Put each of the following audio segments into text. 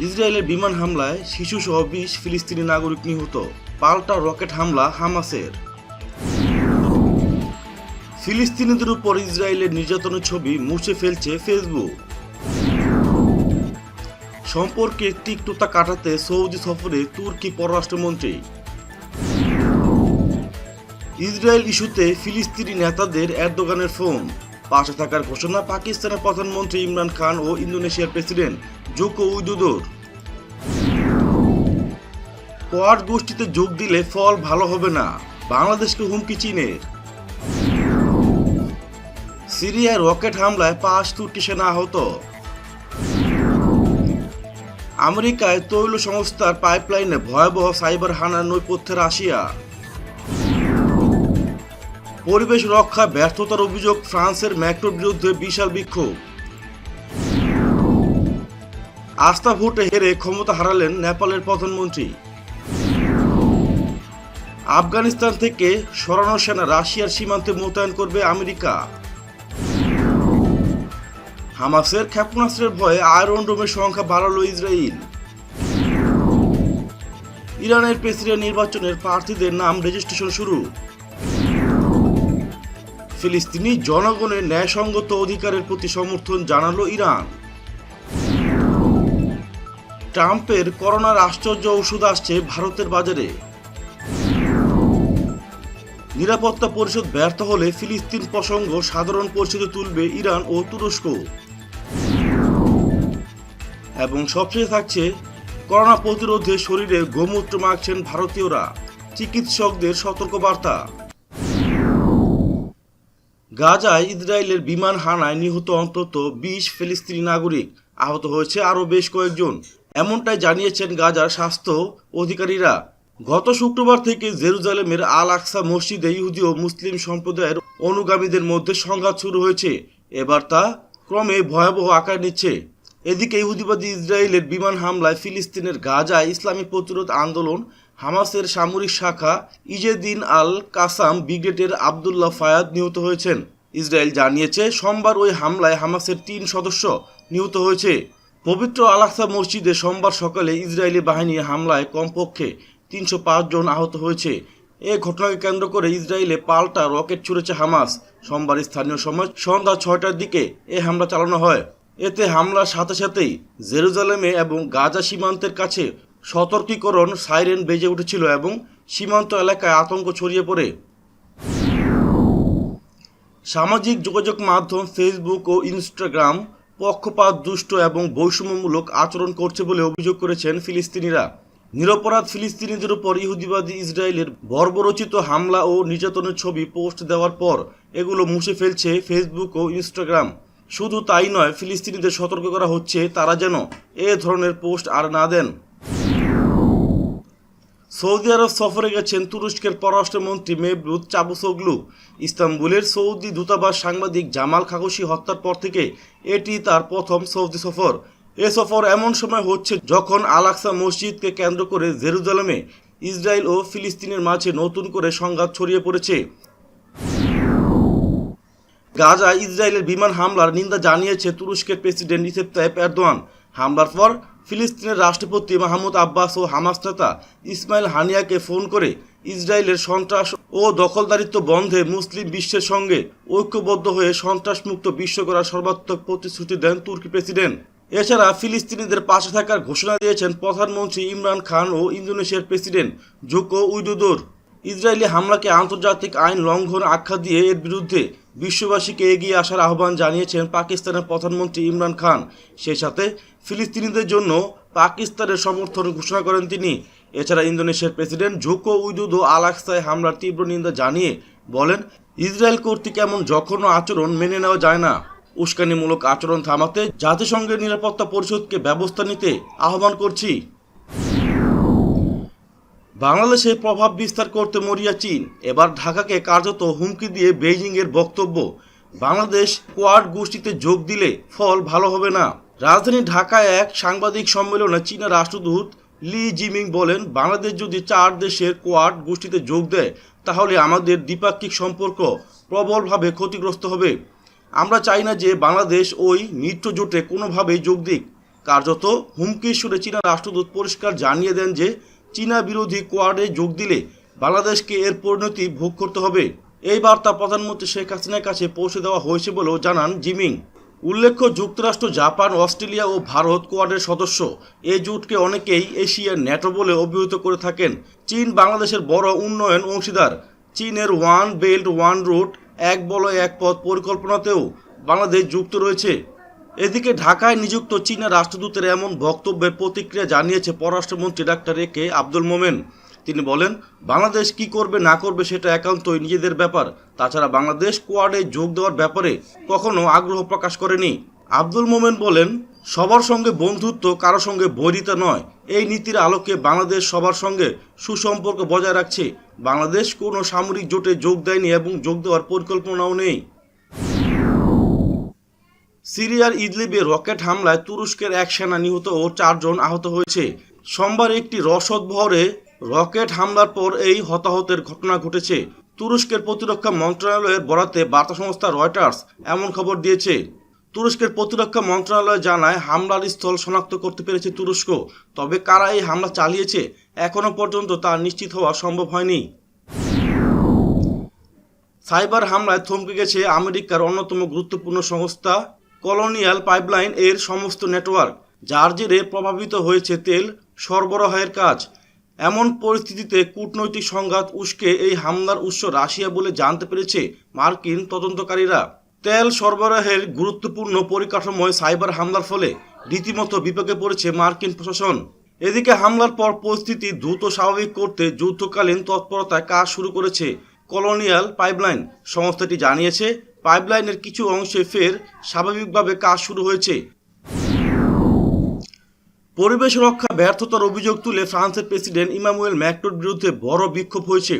ইসরায়েলের বিমান হামলায় শিশুসহ 20 ফিলিস্তিনি নাগরিক নিহত। পাল্টা রকেট হামলা হামাসের। ফিলিস্তিনিদের উপর ইসরায়েলের নির্যাতনের ছবি মুছে ফেলছে ফেসবুক। সম্পর্কে তিক্ততা কাটাতে সৌদি সফরে তুর্কি পররাষ্ট্রমন্ত্রী। ইসরায়েল ইস্যুতে ফিলিস্তিনি নেতাদের এরদোগানের ফোন। পাশে থাকার ঘোষণা পাকিস্তানের প্রধানমন্ত্রী ইমরান খান ও ইন্দোনেশিয়ার প্রেসিডেন্ট জোকো উইদোদোর। কোয়াড গোষ্ঠীতে যোগ দিলে ফল ভালো হবে না, বাংলাদেশকে হুমকি চীনের। সিরিয়ায় রকেট হামলায় 5 তুর্কি সেনা আহত। আমেরিকায় তৈল সংস্থার পাইপলাইনে ভয়াবহ সাইবার হানার নৈপথ্যে রাশিয়া। পরিবেশ রক্ষা ব্যর্থতার অভিযোগ ফ্রান্সের ম্যাক্রোর বিরুদ্ধে বিশাল বিক্ষোভ। আস্থা ভোটে হেরে ক্ষমতা হারালেন নেপালের প্রধানমন্ত্রী। আফগানিস্তান থেকে সরানো সেনা রাশিয়ার সীমান্তে মোতায়েন করবে আমেরিকা। হামাসের ক্ষেপণাস্ত্রের ভয়ে আয়রন ডোমের সংখ্যা বাড়ালো ইসরায়েল। ইরানের প্রেসিডেন্ট নির্বাচনের প্রার্থীদের নাম রেজিস্ট্রেশন শুরু। ফিলিস্তিনি জনগণের ন্যায়সঙ্গত অধিকারের প্রতি সমর্থন জানালো ইরান। ট্রাম্পের করোনার আশ্চর্য ওষুধ আসছে ভারতের বাজারে। নিরাপত্তা পরিষদ ব্যর্থ হলে ফিলিস্তিন প্রসঙ্গ সাধারণ পরিষদে তুলবে ইরান ও তুরস্ক। এবং সবশেষে থাকছে করোনা প্রতিরোধে শরীরে গোমূত্র মাখছেন ভারতীয়রা, চিকিৎসকদের সতর্কবার্তা। গাজায় ইসরায়েলের বিমান হানায় নিহত অন্তত 20 ফিলিস্তিনি নাগরিক, আহত হয়েছে আরও বেশ কয়েকজন, এমনটাই জানিয়েছেন গাজার স্বাস্থ্য অধিকারীরা। গত শুক্রবার থেকে জেরুজালেমের আল আকসা মসজিদে ইহুদি ও মুসলিম সম্প্রদায়ের অনুগামীদের মধ্যে সংঘাত শুরু হয়েছে। এবার তা ক্রমে ভয়াবহ আকার নিচ্ছে। এদিকে ইহুদিবাদী ইসরায়েলের বিমান হামলায় ফিলিস্তিনের গাজায় ইসলামী প্রতিরোধ আন্দোলন হামাসের সামরিক শাখা ইজেদিন আল কাসাম ব্রিগেডের আবদুল্লাহ ফায়াদ নিহত হয়েছেন। ইসরায়েল জানিয়েছে সোমবার ওই হামলায় হামাসের 3 সদস্য নিহত হয়েছে। পবিত্র আল আকসা মসজিদে সোমবার সকালে ইসরায়েলি বাহিনী হামলায় কমপক্ষে 305 জন আহত হয়েছে। এ ঘটনাকে কেন্দ্র করে ইসরায়েলে পাল্টা রকেট ছুড়েছে হামাস। সোমবার স্থানীয় সময় সন্ধ্যা 6টার দিকে এ হামলা চালানো হয়। এতে হামলার সাথে সাথেই জেরুজালেমে এবং গাজা সীমান্তের কাছে সতর্কীকরণ সাইরেন বেজে উঠেছিল এবং সীমান্ত এলাকায় আতঙ্ক ছড়িয়ে পড়ে। সামাজিক যোগাযোগ মাধ্যম ফেসবুক ও ইনস্টাগ্রাম পক্ষপাত দুষ্ট এবং বৈষম্যমূলক আচরণ করছে বলে অভিযোগ করেছেন ফিলিস্তিনিরা। নিরপরাধ ফিলিস্তিনিদের উপর ইহুদিবাদী ইসরায়েলের বর্বরচিত হামলা ও নির্যাতনের ছবি পোস্ট দেওয়ার পর এগুলো মুছে ফেলছে ফেসবুক ও ইনস্টাগ্রাম। শুধু তাই নয়, ফিলিস্তিনিদের সতর্ক করা হচ্ছে তারা যেন এ ধরনের পোস্ট আর না দেন। সৌদি আরব সফরে গেছেন তুরস্কের পররাষ্ট্রমন্ত্রী মেভলুত চাভুসোগলু। ইস্তাম্বুলের সৌদি দূতাবাস সাংবাদিক জামাল খাশোগি হত্যার পর থেকে এটি তার প্রথম সৌদি সফর। এ সফর এমন সময় হচ্ছে যখন আল আকসা মসজিদকে কেন্দ্র করে জেরুজালেমে ইসরায়েল ও ফিলিস্তিনের মাঝে নতুন করে সংঘাত ছড়িয়ে পড়েছে। গাজায় ইসরায়েলের বিমান হামলার নিন্দা জানিয়েছে তুরস্কের প্রেসিডেন্ট রিসেপ তাইপ এরদোয়ান। হামলার পর ফিলিস্তিনের রাষ্ট্রপতি মাহমুদ আব্বাস ও হামাস নেতা ইসমাইল হানিয়াকে ফোন করে ইসরায়েলের সন্ত্রাস ও দখলদারিত্ব বন্ধে মুসলিম বিশ্বের সঙ্গে ঐক্যবদ্ধ হয়ে সন্ত্রাসমুক্ত বিশ্ব গড়ার সর্বাত্মক প্রতিশ্রুতি দেন তুর্কি প্রেসিডেন্ট। এছাড়া ফিলিস্তিনিদের পাশে থাকার ঘোষণা দিয়েছেন প্রধানমন্ত্রী ইমরান খান ও ইন্দোনেশিয়ার প্রেসিডেন্ট জোকো উইদোদোর। ইসরায়েলি হামলাকে আন্তর্জাতিক আইন লঙ্ঘন আখ্যা দিয়ে এর বিরুদ্ধে বিশ্ববাসীকে এগিয়ে আসার আহ্বান জানিয়েছেন পাকিস্তানের প্রধানমন্ত্রী ইমরান খান। সেই সাথে ফিলিস্তিনিদের জন্য পাকিস্তানের সমর্থন ঘোষণা করেন তিনি। এছাড়া ইন্দোনেশিয়ার প্রেসিডেন্ট জোকো উইদোদো আল আকসায় হামলার তীব্র নিন্দা জানিয়ে বলেন, ইসরায়েল কর্তৃক এমন জঘন্য আচরণ মেনে নেওয়া যায় না। উস্কানিমূলক আচরণ থামাতে জাতিসংঘের নিরাপত্তা পরিষদকে ব্যবস্থা নিতে আহ্বান করছি। বাংলাদেশে প্রভাব বিস্তার করতে মরিয়া চীন। এবার ঢাকাকে কার্যত হুমকি দিয়ে বেইজিংয়ের বক্তব্য, বাংলাদেশ কোয়াড গোষ্ঠীতে যোগ দিলে ফল ভালো হবে না। রাজধানী ঢাকায় এক সাংবাদিক সম্মেলনে চীনা রাষ্ট্রদূত লি জিমিং বলেন, বাংলাদেশ যদি 4 দেশের কোয়াড গোষ্ঠীতে যোগ দেয় তাহলে আমাদের দ্বিপাক্ষিক সম্পর্ক প্রবলভাবে ক্ষতিগ্রস্ত হবে। আমরা চাই না যে বাংলাদেশ ওই মিত্র জোটে কোনোভাবেই যোগ দিক, কার্যত হুমকির সুরে চীনা রাষ্ট্রদূত পরিষ্কার জানিয়ে দেন যে চীনা বিরোধী কোয়াডে যোগ দিলে বাংলাদেশকে এর পরিণতি ভোগ করতে হবে। এই বার্তা প্রধানমন্ত্রী শেখ হাসিনার কাছে পৌঁছে দেওয়া হয়েছে বলেও জানান জিমিং। উল্লেখ্য, যুক্তরাষ্ট্র, জাপান, অস্ট্রেলিয়া ও ভারত কোয়াডের সদস্য। এই জোটকে অনেকেই এশিয়ার ন্যাটো বলে অভিহিত করে থাকেন। চীন বাংলাদেশের বড় উন্নয়ন অংশীদার। চীনের ওয়ান বেল্ট ওয়ান রুট, এক বলয় এক পথ পরিকল্পনাতেও বাংলাদেশ যুক্ত রয়েছে। এদিকে ঢাকায় নিযুক্ত চীনা রাষ্ট্রদূতের এমন বক্তব্যের প্রতিক্রিয়া জানিয়েছে পররাষ্ট্রমন্ত্রী ডাক্তার একে আব্দুল মোমেন। তিনি বলেন, বাংলাদেশ কি করবে না করবে সেটা একান্তই নিজেদের ব্যাপার। তাছাড়া বাংলাদেশ কোয়াডে যোগ দেওয়ার ব্যাপারে কখনো আগ্রহ প্রকাশ করেনি। আব্দুল মোমেন বলেন, সবার সঙ্গে বন্ধুত্ব, কারো সঙ্গে বৈরিতা নয়। এই নীতির আলোকে বাংলাদেশ সবার সঙ্গে সুসম্পর্ক বজায় রাখছে। বাংলাদেশ কোনো সামরিক জোটে যোগ দেয়নি এবং যোগ দেওয়ার পরিকল্পনাও নেই। সিরিয়ার ইদলিবে রকেট হামলায় তুরস্কের এক সেনা নিহত ও 4 জন আহত হয়েছে। সোমবার একটি রসদ বহরে রকেট হামলার পর এই হতাহতের ঘটনা ঘটেছে। তুরস্কের প্রতিরক্ষা মন্ত্রণালয়ের বরাতে বার্তা সংস্থা রয়টার্স এমন খবর দিয়েছে। তুরস্কের প্রতিরক্ষা মন্ত্রণালয় জানায়, হামলার স্থল শনাক্ত করতে পেরেছে তুরস্ক। তবে কারা এই হামলা চালিয়েছে এখনো পর্যন্ত তা নিশ্চিত হওয়া সম্ভব হয়নি। সাইবার হামলায় থমকে গেছে আমেরিকার অন্যতম গুরুত্বপূর্ণ সংস্থা কলোনিয়াল পাইপলাইন এর সমস্ত নেটওয়ার্ক, যার জেরে প্রভাবিত হয়েছে তেল সরবরাহের কাজ। এমন পরিস্থিতিতে কূটনৈতিক সংঘাত উস্কে এই হামলার উৎস রাশিয়া বলে জানতে পেরেছে মার্কিন তদন্তকারীরা। তেল সরবরাহের গুরুত্বপূর্ণ পরিকাঠামোয় সাইবার হামলার ফলে রীতিমতো বিপাকে পড়েছে মার্কিন প্রশাসন। এদিকে হামলার পর পরিস্থিতি দ্রুত স্বাভাবিক করতে যুদ্ধকালীন তৎপরতায় কাজ শুরু করেছে কলোনিয়াল পাইপলাইন। সংস্থাটি জানিয়েছে, পাইপলাইনের কিছু অংশে ফের স্বাভাবিকভাবে কাজ শুরু হয়েছে। পরিবেশ রক্ষা ব্যর্থতার অভিযোগ তুলে ফ্রান্সের প্রেসিডেন্ট ইমানুয়েল ম্যাক্রোর বিরুদ্ধে বড় বিক্ষোভ হয়েছে।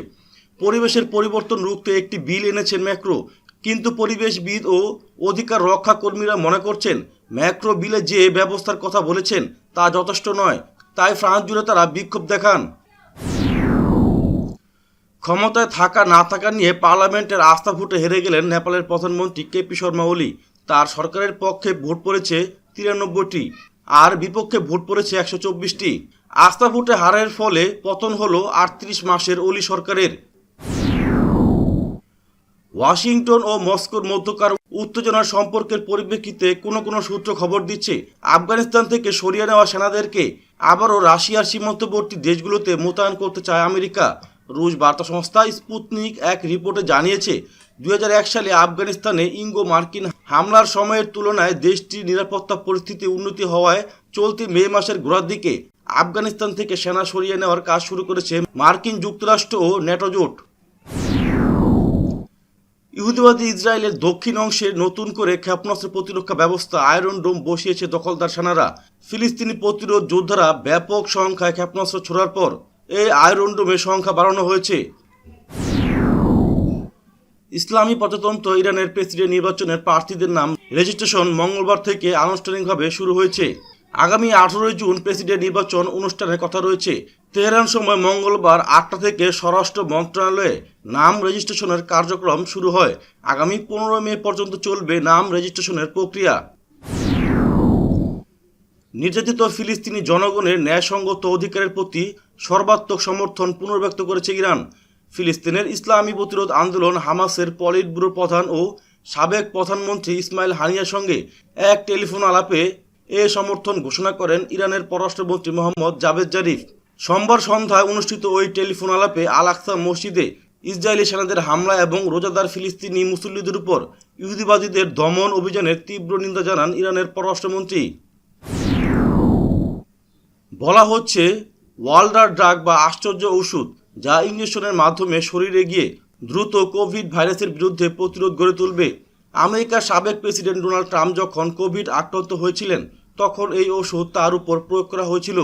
পরিবেশের পরিবর্তন রুখতে একটি বিল এনেছেন ম্যাক্রো, কিন্তু পরিবেশবিদ ও অধিকার রক্ষা কর্মীরা মনে করছেন ম্যাক্রো বিলে যে ব্যবস্থার কথা বলেছেন তা যথেষ্ট নয়। তাই ফ্রান্স জুড়ে তারা বিক্ষোভ দেখান। ক্ষমতায় থাকা না থাকা নিয়ে পার্লামেন্টের আস্থা ভোটে হেরে গেলেন নেপালের প্রধানমন্ত্রী কেপি শর্মা ওলি। তার সরকারের পক্ষে ভোট পড়েছে 93টি আর বিপক্ষে ভোট পড়েছে 124টি। আস্থা ভোটে হারের ফলে পতন হলো 38 মাসের ওলি সরকারের। ওয়াশিংটন ও মস্কোর মধ্যকার উত্তেজনার সম্পর্কের পরিপ্রেক্ষিতে কোনো সূত্র খবর দিচ্ছে, আফগানিস্তান থেকে সরিয়ে নেওয়া সেনাদেরকে আবারও রাশিয়ার সীমান্তবর্তী দেশগুলোতে মোতায়েন করতে চায় আমেরিকা। রুশ বার্তা সংস্থা স্পুতনিক এক রিপোর্টে জানিয়েছে, 2001 সালে আফগানিস্তানে ইঙ্গো মার্কিন হামলার সময়ের তুলনায় দেশটির নিরাপত্তা পরিস্থিতি উন্নতি হওয়ায় চলতি মে মাসের গোড়ার দিকে আফগানিস্তান থেকে সেনা সরিয়ে নেওয়ার কাজ শুরু করেছে মার্কিন যুক্তরাষ্ট্র ও ন্যাটো জোট। ইহুদিবাদী ইসরায়েলের দক্ষিণ অংশে নতুন করে ক্ষেপণাস্ত্র প্রতিরক্ষা ব্যবস্থা আয়রন ডোম বসিয়েছে দখলদার সেনারা। ফিলিস্তিনি প্রতিরোধ যোদ্ধারা ব্যাপক সংখ্যায় ক্ষেপণাস্ত্র ছোড়ার পর এই আয়রন ডোমের সংখ্যা বাড়ানো হয়েছে। ইসলামী প্রজাতন্ত্র ইরানের প্রেসিডেন্ট নির্বাচনের প্রার্থীদের নাম রেজিস্ট্রেশন মঙ্গলবার থেকে আনুষ্ঠানিকভাবে শুরু হয়েছে। আগামী 18 জুন প্রেসিডেন্ট নির্বাচন অনুষ্ঠানের কথা রয়েছে। তেহরান সময় মঙ্গলবার 8টা থেকে স্বরাষ্ট্র মন্ত্রণালয়ে নাম রেজিস্ট্রেশনের কার্যক্রম শুরু হয়। আগামী 15 মে পর্যন্ত চলবে নাম রেজিস্ট্রেশনের প্রক্রিয়া। নির্যাতিত ফিলিস্তিনি জনগণের ন্যায়সঙ্গত অধিকারের প্রতি সর্বাত্মক সমর্থন পুনর্ব্যক্ত করেছে ইরান। ফিলিস্তিনের ইসলামী প্রতিরোধ আন্দোলন হামাসের পলিট ব্যুরো প্রধান ও সাবেক প্রধানমন্ত্রী ইসমাইল হানিয়ার সঙ্গে এক টেলিফোন আলাপে এ সমর্থন ঘোষণা করেন ইরানের পররাষ্ট্রমন্ত্রী মোহাম্মদ জাভেদ জারিফ। সোমবার সন্ধ্যায় অনুষ্ঠিত ওই টেলিফোন আলাপে আল আকসা মসজিদে ইসরায়েলি সেনাদের হামলা এবং রোজাদার ফিলিস্তিনি মুসল্লিদের উপর ইহুদিবাদীদের দমন অভিযানের তীব্র নিন্দা জানান ইরানের পররাষ্ট্রমন্ত্রী। বলা হচ্ছে ওয়াল্ডার ড্রাগ বা আশ্চর্য ওষুধ, যা ইঞ্জেকশনের মাধ্যমে শরীরে গিয়ে দ্রুত কোভিড ভাইরাসের বিরুদ্ধে প্রতিরোধ গড়ে তুলবে। আমেরিকার সাবেক প্রেসিডেন্ট ডোনাল্ড ট্রাম্প যখন কোভিড আক্রান্ত হয়েছিলেন তখন এই ওষুধ তার উপর প্রয়োগ করা হয়েছিল।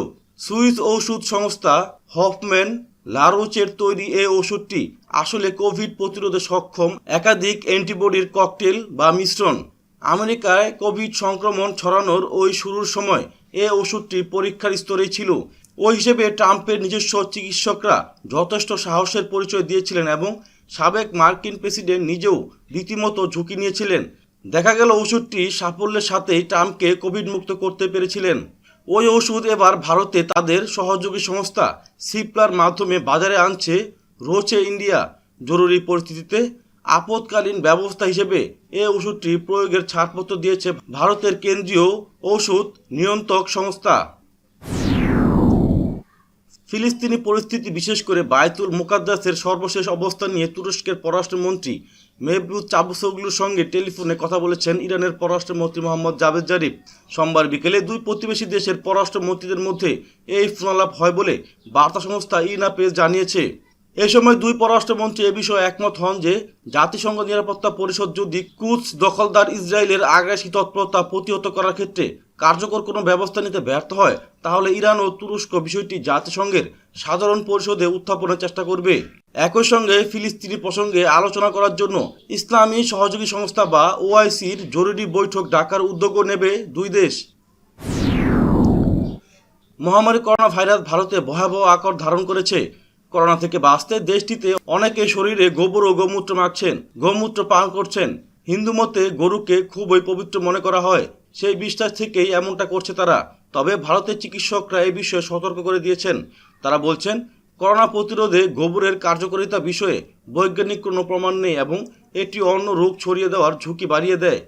সুইস ঔষধ সংস্থা হফম্যান লারোচের তৈরি এই ওষুধটি আসলে কোভিড প্রতিরোধে সক্ষম একাধিক অ্যান্টিবডির ককটেল বা মিশ্রণ। আমেরিকায় কোভিড সংক্রমণ ছড়ানোর ওই শুরুর সময় এই ওষুধটি পরীক্ষার স্তরেই ছিল। ওই হিসেবে ট্রাম্পের নিজস্ব চিকিৎসকরা যথেষ্ট সাহসের পরিচয় দিয়েছিলেন এবং সাবেক মার্কিন প্রেসিডেন্ট নিজেও রীতিমতো ঝুঁকি নিয়েছিলেন। দেখা গেল ওষুধটি সাফল্যের সাথেই ট্রাম্পকে কোভিড মুক্ত করতে পেরেছিলেন। ওই ওষুধ এবার ভারতে তাদের সহযোগী সংস্থা সিপ্লার মাধ্যমে বাজারে আনছে রোচে ইন্ডিয়া। জরুরি পরিস্থিতিতে আপৎকালীন ব্যবস্থা হিসেবে এই ওষুধটি প্রয়োগের ছাড়পত্র দিয়েছে ভারতের কেন্দ্রীয় ঔষধ নিয়ন্ত্রক সংস্থা। ফিলিস্তিনি পরিস্থিতি, বিশেষ করে বায়তুল মুকাদ্দাসের সর্বশেষ অবস্থান নিয়ে তুরস্কের পররাষ্ট্রমন্ত্রী মেভলুত চাভুসোগলুর সঙ্গে টেলিফোনে কথা বলেছেন ইরানের পররাষ্ট্রমন্ত্রী মোহাম্মদ জাভেদ জারিফ। সোমবার বিকেলে দুই প্রতিবেশী দেশের পররাষ্ট্রমন্ত্রীদের মধ্যে এই ফোনালাপ হয় বলে বার্তা সংস্থা ইনা প্রেস জানিয়েছে। এ সময় দুই পররাষ্ট্রমন্ত্রী এ বিষয়ে একমত হন যে জাতিসংঘ নিরাপত্তা পরিষদ যদি কুদস দখলদার ইসরায়েলের আগ্রাসী তৎপরতা প্রতিহত করার ক্ষেত্রে কার্যকর কোনো ব্যবস্থা নিতে ব্যর্থ হয়, তাহলে ইরান ও তুরস্ক বিষয়টি জাতিসংঘের সাধারণ পরিষদে উত্থাপনের চেষ্টা করবে। একই সঙ্গে ফিলিস্তিনি প্রসঙ্গে আলোচনা করার জন্য ইসলামী সহযোগী সংস্থা বা ওআইসির জরুরি বৈঠক ডাকার উদ্যোগও নেবে দুই দেশ। মহামারী করোনা ভাইরাস ভারতে ভয়াবহ আকার ধারণ করেছে। করোনা থেকে বাঁচতে দেশটিতে অনেকে শরীরে গোবর ও গোমূত্র মাখছেন, গোমূত্র পান করছেন। হিন্দু মতে গরুকে খুবই পবিত্র মনে করা হয়, সেই বিশ্বাস থেকেই এমনটা করছে তারা। তবে ভারতের চিকিৎসকরা এই বিষয়ে সতর্ক করে দিয়েছেন। তারা বলছেন, করোনা প্রতিরোধে গোবরের কার্যকারিতা বিষয়ে বৈজ্ঞানিক কোনো প্রমাণ নেই এবং এটি অন্য রোগ ছড়িয়ে দেওয়ার ঝুঁকি বাড়িয়ে দেয়।